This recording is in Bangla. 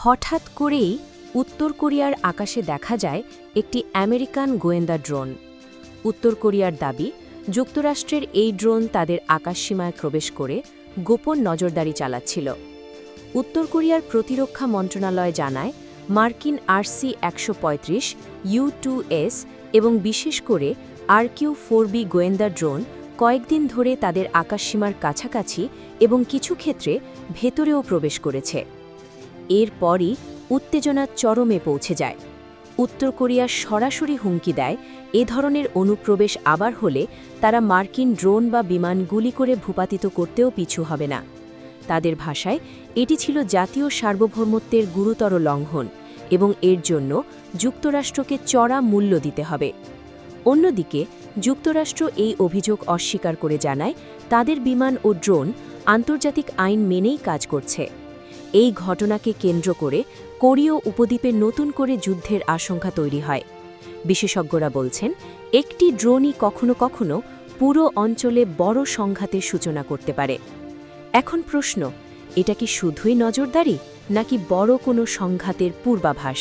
হঠাৎ করেই উত্তর কোরিয়ার আকাশে দেখা যায় একটি আমেরিকান গোয়েন্দা ড্রোন। উত্তর কোরিয়ার দাবি, যুক্তরাষ্ট্রের এই ড্রোন তাদের আকাশসীমায় প্রবেশ করে গোপন নজরদারি চালাচ্ছিল। উত্তর কোরিয়ার প্রতিরক্ষা মন্ত্রণালয় জানায়, মার্কিন RC-135 U-2S এবং বিশেষ করে RQ-4B গোয়েন্দা ড্রোন কয়েকদিন ধরে তাদের আকাশসীমার কাছাকাছি এবং কিছু ক্ষেত্রে ভেতরেও প্রবেশ করেছে। এরপরই উত্তেজনা চরমে পৌঁছে যায়। উত্তর কোরিয়া সরাসরি হুমকি দেয়, এ ধরনের অনুপ্রবেশ আবার হলে তারা মার্কিন ড্রোন বা বিমান গুলি করে ভূপাতিত করতেও পিছু হবে না। তাদের ভাষায় এটি ছিল জাতীয় সার্বভৌমত্বের গুরুতর লঙ্ঘন এবং এর জন্য যুক্তরাষ্ট্রকে চড়া মূল্য দিতে হবে। অন্যদিকে যুক্তরাষ্ট্র এই অভিযোগ অস্বীকার করে জানায়, তাদের বিমান ও ড্রোন আন্তর্জাতিক আইন মেনেই কাজ করছে। এই ঘটনাকে কেন্দ্র করে কোরীয় উপদ্বীপে নতুন করে যুদ্ধের আশঙ্কা তৈরি হয়। বিশেষজ্ঞরা বলছেন, একটি ড্রোনই কখনো কখনো পুরো অঞ্চলে বড় সংঘাতের সূচনা করতে পারে। এখন প্রশ্ন, এটা কি শুধুই নজরদারি নাকি বড় কোনো সংঘাতের পূর্বাভাস?